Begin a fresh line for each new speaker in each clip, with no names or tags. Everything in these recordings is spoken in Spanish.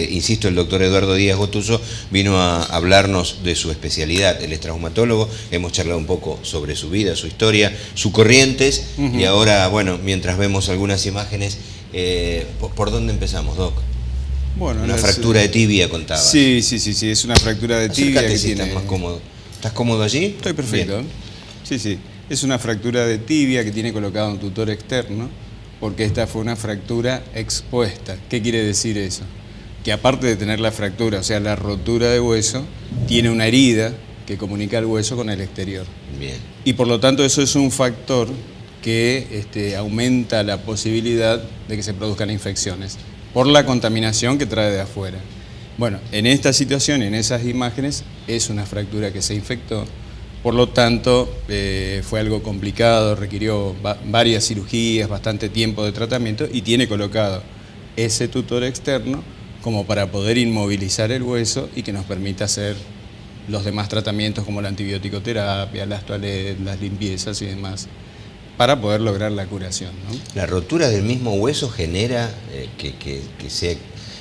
insisto, el doctor Eduardo Díaz Gotuso vino a hablarnos de su especialidad. Él es traumatólogo, hemos charlado un poco sobre su vida, su historia, sus corrientes, y ahora, bueno, mientras vemos algunas imágenes, ¿por dónde empezamos, Doc?
Bueno,
una fractura de tibia, contabas.
Sí, es una fractura de tibia.
Acércate si estás más cómodo. ¿Estás cómodo allí?
Estoy perfecto.
Bien.
Sí. Es una fractura de tibia que tiene colocado un tutor externo, porque esta fue una fractura expuesta. ¿Qué quiere decir eso? Que aparte de tener la fractura, o sea, la rotura de hueso, tiene una herida que comunica el hueso con el exterior.
Bien.
Y por lo tanto eso es un factor que aumenta la posibilidad de que se produzcan infecciones por la contaminación que trae de afuera. Bueno, en esta situación, en esas imágenes, es una fractura que se infectó, por lo tanto fue algo complicado, requirió varias cirugías, bastante tiempo de tratamiento y tiene colocado ese tutor externo como para poder inmovilizar el hueso y que nos permita hacer los demás tratamientos como la antibiótico-terapia, las toaletas, las limpiezas y demás, para poder lograr la curación, ¿no?
¿La rotura del mismo hueso genera que sea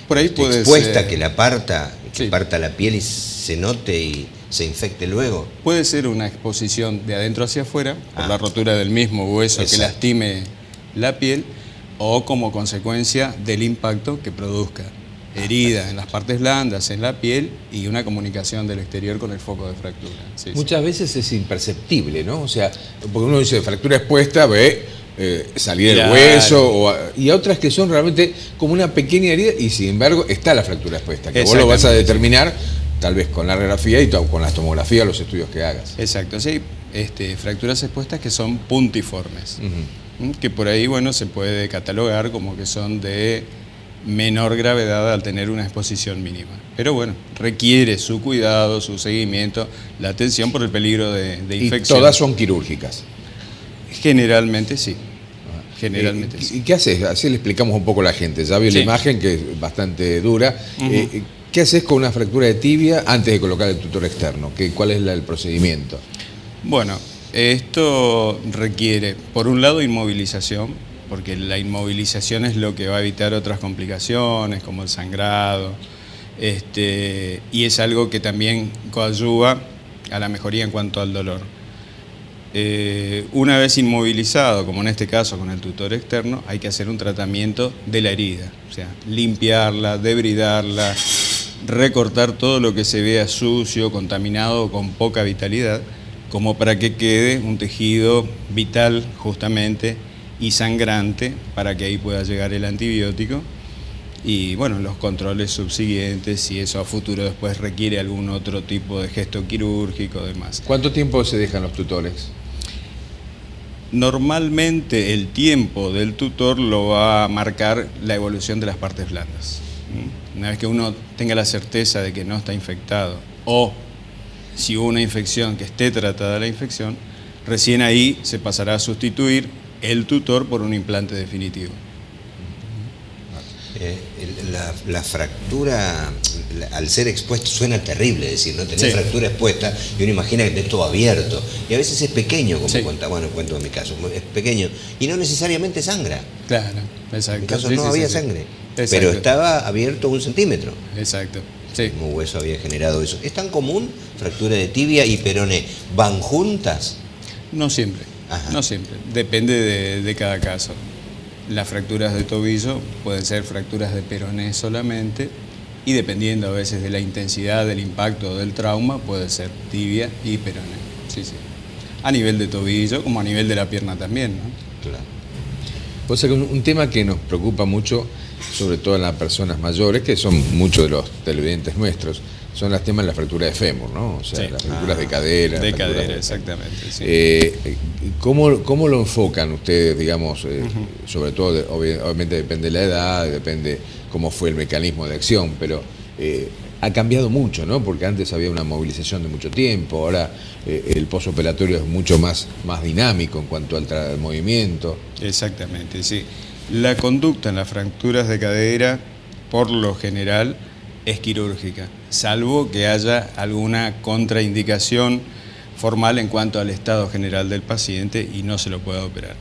por ahí puede
expuesta,
ser,
que la parta, que
sí,
parta la piel y se note y se infecte luego?
Puede ser una exposición de adentro hacia afuera, por la rotura del mismo hueso. Exacto. Que lastime la piel, o como consecuencia del impacto que produzca herida en las partes blandas, en la piel, y una comunicación del exterior con el foco de fractura. Sí,
muchas veces es imperceptible, ¿no? O sea, porque uno dice fractura expuesta, ve salir el hueso, y otras que son realmente como una pequeña herida y sin embargo está la fractura expuesta, que vos lo vas a determinar tal vez con la radiografía y con la tomografía, los estudios que hagas.
Exacto, sí, fracturas expuestas que son puntiformes, que por ahí, bueno, se puede catalogar como que son de menor gravedad al tener una exposición mínima. Pero bueno, requiere su cuidado, su seguimiento, la atención por el peligro de infección.
¿Y todas son quirúrgicas?
Generalmente sí. Generalmente sí.
¿Y qué haces? Así le explicamos un poco a la gente. Ya vio la imagen, que es bastante dura. ¿Qué haces con una fractura de tibia antes de colocar el tutor externo? ¿Cuál es el procedimiento?
Bueno, esto requiere, por un lado, inmovilización, porque la inmovilización es lo que va a evitar otras complicaciones, como el sangrado, y es algo que también coadyuva a la mejoría en cuanto al dolor. Una vez inmovilizado, como en este caso con el tutor externo, hay que hacer un tratamiento de la herida, o sea, limpiarla, debridarla, recortar todo lo que se vea sucio, contaminado o con poca vitalidad, como para que quede un tejido vital justamente y sangrante, para que ahí pueda llegar el antibiótico y bueno, los controles subsiguientes, si eso a futuro después requiere algún otro tipo de gesto quirúrgico o demás.
¿Cuánto tiempo se dejan los tutores?
Normalmente el tiempo del tutor lo va a marcar la evolución de las partes blandas. Una vez que uno tenga la certeza de que no está infectado, o si hubo una infección, que esté tratada la infección, recién ahí se pasará a sustituir el tutor por un implante definitivo.
La fractura, al ser expuesto, suena terrible, es decir, no tener fractura expuesta y uno imagina que es todo abierto y a veces es pequeño, como cuento en mi caso, es pequeño y no necesariamente sangra.
Claro, exacto.
En mi caso no había sangre, pero estaba abierto 1 centímetro.
Exacto. Sí.
Como hueso había generado eso. ¿Es tan común fractura de tibia y peroné? ¿Van juntas?
No siempre. Ajá. No siempre, depende de cada caso. Las fracturas de tobillo pueden ser fracturas de peroné solamente, y dependiendo a veces de la intensidad del impacto o del trauma, puede ser tibia y peroné. Sí. A nivel de tobillo como a nivel de la pierna también, ¿no?
Claro.
O sea, un tema que nos preocupa mucho, sobre todo en las personas mayores, que son muchos de los televidentes nuestros, son los temas de la fractura de fémur, ¿no? O sea, las fracturas de cadera.
De cadera, exactamente. Sí.
¿Cómo lo enfocan ustedes, digamos, sobre todo, obviamente depende de la edad, depende cómo fue el mecanismo de acción, pero ha cambiado mucho, ¿no? Porque antes había una movilización de mucho tiempo, ahora el posoperatorio es mucho más dinámico en cuanto al movimiento.
Exactamente, sí. La conducta en las fracturas de cadera, por lo general, es quirúrgica, salvo que haya alguna contraindicación formal en cuanto al estado general del paciente y no se lo pueda operar.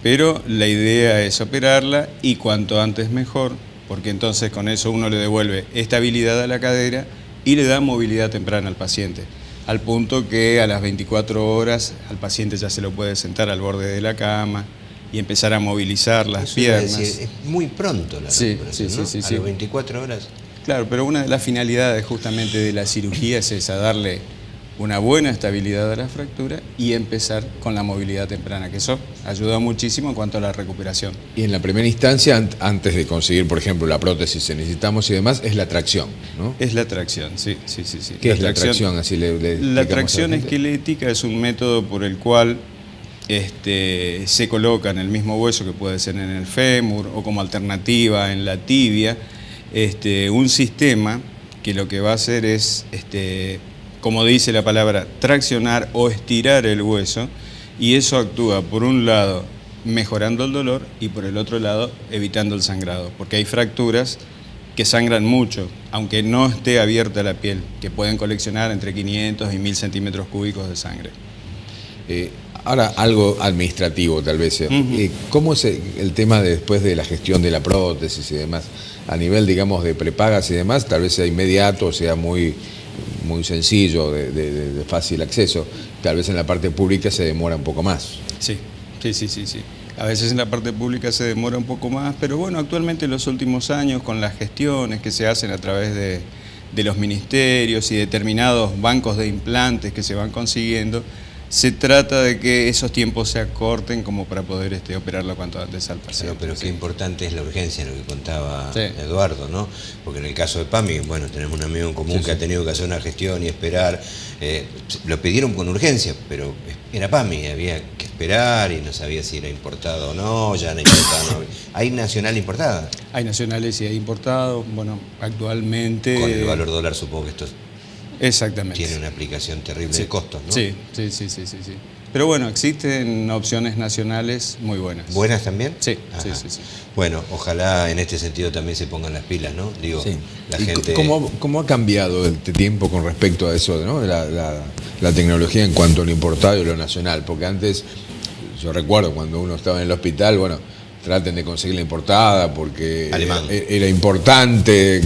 Pero la idea es operarla y cuanto antes mejor, porque entonces con eso uno le devuelve estabilidad a la cadera y le da movilidad temprana al paciente, al punto que a las 24 horas al paciente ya se lo puede sentar al borde de la cama y empezar a movilizar las
Eso
piernas.
iba a decir, es muy pronto la recuperación, ¿no?
sí.
A las 24 horas.
Claro, pero una de las finalidades justamente de la cirugía es esa, darle una buena estabilidad a la fractura y empezar con la movilidad temprana, que eso ayuda muchísimo en cuanto a la recuperación.
Y en la primera instancia, antes de conseguir, por ejemplo, la prótesis que necesitamos y demás, es la tracción, ¿no?
Es la tracción, sí.
¿Qué es la tracción? Así
la
explicamos
tracción
a la gente.
esquelética es un método por el cual se coloca en el mismo hueso, que puede ser en el fémur o como alternativa en la tibia, un sistema que lo que va a hacer es, como dice la palabra, traccionar o estirar el hueso, y eso actúa por un lado mejorando el dolor y por el otro lado evitando el sangrado, porque hay fracturas que sangran mucho, aunque no esté abierta la piel, que pueden coleccionar entre 500 y 1000 centímetros cúbicos de sangre.
Ahora, algo administrativo tal vez. ¿Cómo es el tema después de la gestión de la prótesis y demás? A nivel, digamos, de prepagas y demás, tal vez sea inmediato, sea muy sencillo, de fácil acceso. Tal vez en la parte pública se demora un poco más.
Sí. A veces en la parte pública se demora un poco más, pero bueno, actualmente en los últimos años, con las gestiones que se hacen a través de los ministerios y determinados bancos de implantes que se van consiguiendo, se trata de que esos tiempos se acorten como para poder operarlo cuanto antes al paciente.
Pero qué importante es la urgencia, lo que contaba
Sí.
Eduardo, ¿no? Porque en el caso de PAMI, bueno, tenemos un amigo en común que ha tenido que hacer una gestión y esperar. Lo pidieron con urgencia, pero era PAMI, había que esperar y no sabía si era importado o no, ya no importado. No. ¿Hay nacional importada?
Hay nacionales y hay importados. Bueno, actualmente...
Con el valor dólar supongo que esto
Exactamente.
tiene una aplicación terrible de costos, ¿no?
Sí. Pero bueno, existen opciones nacionales muy buenas.
¿Buenas también?
Sí.
Bueno, ojalá en este sentido también se pongan las pilas, ¿no? Digo,
Sí.
la
¿Y
gente...
¿Cómo ha cambiado el tiempo con respecto a eso, ¿no? La tecnología en cuanto a lo importado y lo nacional? Porque antes, yo recuerdo cuando uno estaba en el hospital, bueno, traten de conseguir la importada porque
Alemán.
era importante.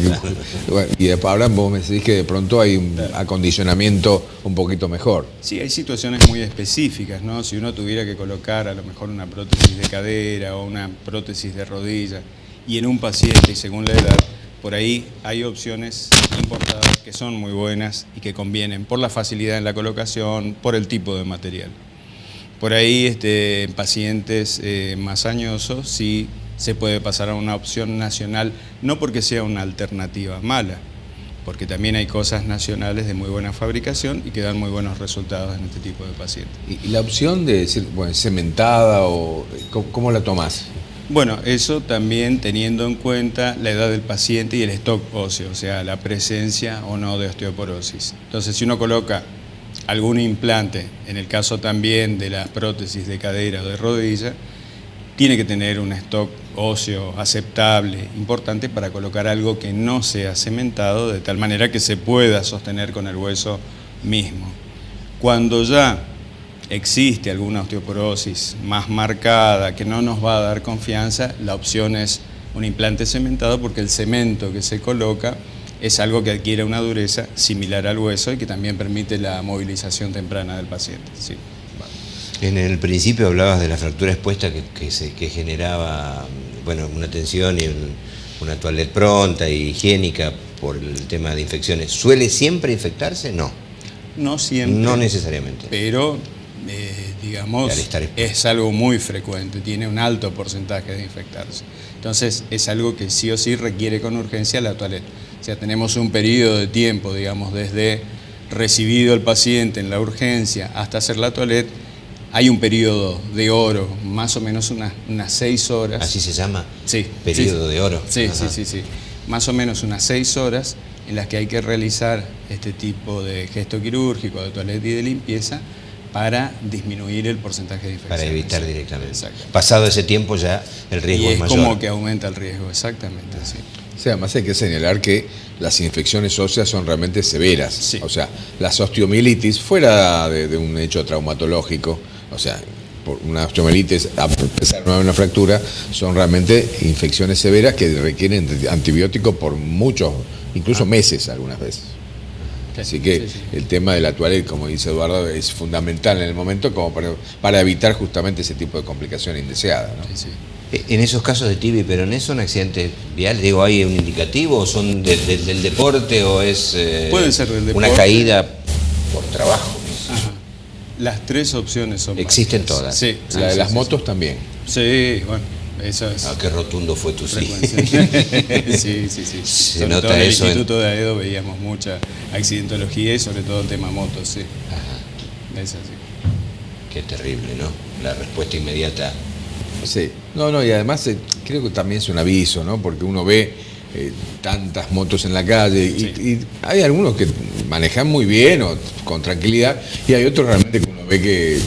Bueno, y después ahora vos me decís que de pronto hay un acondicionamiento un poquito mejor.
Sí, hay situaciones muy específicas, ¿no? Si uno tuviera que colocar a lo mejor una prótesis de cadera o una prótesis de rodilla y en un paciente y según la edad, por ahí hay opciones importadas que son muy buenas y que convienen por la facilidad en la colocación, por el tipo de material. Por ahí en pacientes más añosos sí se puede pasar a una opción nacional, no porque sea una alternativa mala, porque también hay cosas nacionales de muy buena fabricación y que dan muy buenos resultados en este tipo de pacientes.
¿Y la opción de decir, bueno, cementada o cómo la tomás?
Bueno, eso también teniendo en cuenta la edad del paciente y el stock óseo, o sea, la presencia o no de osteoporosis. Entonces, si uno coloca algún implante, en el caso también de las prótesis de cadera o de rodilla, tiene que tener un stock óseo aceptable, importante, para colocar algo que no sea cementado, de tal manera que se pueda sostener con el hueso mismo. Cuando ya existe alguna osteoporosis más marcada, que no nos va a dar confianza, la opción es un implante cementado, porque el cemento que se coloca es algo que adquiere una dureza similar al hueso y que también permite la movilización temprana del paciente. Sí.
En el principio hablabas de la fractura expuesta que generaba, bueno, una tensión y una toilette pronta y higiénica por el tema de infecciones. ¿Suele siempre infectarse? No.
No siempre.
No necesariamente.
Pero, digamos,
Al estar expuesto.
es algo muy frecuente, tiene un alto porcentaje de infectarse. Entonces, es algo que sí o sí requiere con urgencia la toilette. O sea, tenemos un periodo de tiempo, digamos, desde recibido el paciente en la urgencia hasta hacer la toilette. Hay un periodo de oro, más o menos unas 6 horas.
¿Así se llama?
Sí.
Periodo de oro.
Sí.
Ajá.
Más o menos unas 6 horas en las que hay que realizar este tipo de gesto quirúrgico, de toilette y de limpieza, para disminuir el porcentaje de infección.
Para evitar directamente.
Exacto.
Pasado ese tiempo ya el riesgo
Y
es
es
mayor.
como que aumenta el riesgo, exactamente, sí.
O sea, además hay que señalar que las infecciones óseas son realmente severas.
Sí.
O sea, las osteomielitis, fuera de un hecho traumatológico, o sea, por una osteomelitis, a pesar de no haber una fractura, son realmente infecciones severas que requieren antibióticos por muchos, incluso meses algunas veces. Así que el tema de la toalete, como dice Eduardo, es fundamental en el momento como para evitar justamente ese tipo de complicaciones indeseadas, ¿no?
En esos casos de tibia y peroné, ¿son accidentes viales? Digo, ¿hay un indicativo? ¿O son del deporte o es
pueden ser del deporte,
una caída por trabajo?
Ajá. Las tres opciones son
existen
válidas.
todas.
Sí,
La de las motos también.
Sí, bueno, eso es.
Ah, qué rotundo fue tu sí.
Sí.
Se
Sobre
nota
todo en el
eso
Instituto de AEDO veíamos mucha accidentología y sobre todo el tema motos, sí.
Ajá.
Es así.
Qué terrible, ¿no? La respuesta inmediata.
Sí, no, y además creo que también es un aviso, ¿no? Porque uno ve tantas motos en la calle y hay algunos que manejan muy bien o con tranquilidad y hay otros realmente que uno ve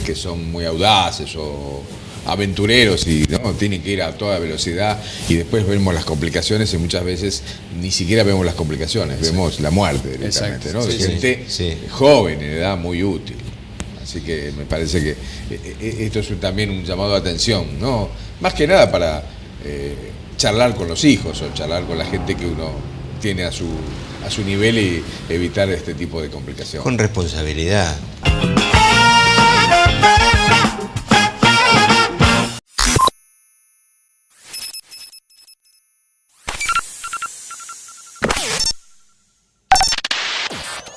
que son muy audaces o aventureros y no tienen que ir a toda velocidad y después vemos las complicaciones y muchas veces ni siquiera vemos las complicaciones, vemos la muerte directamente, ¿no? De gente joven, en edad muy útil. Así que me parece que esto es también un llamado de atención, ¿no? Más que nada para charlar con los hijos o charlar con la gente que uno tiene a su nivel y evitar este tipo de complicaciones.
Con responsabilidad.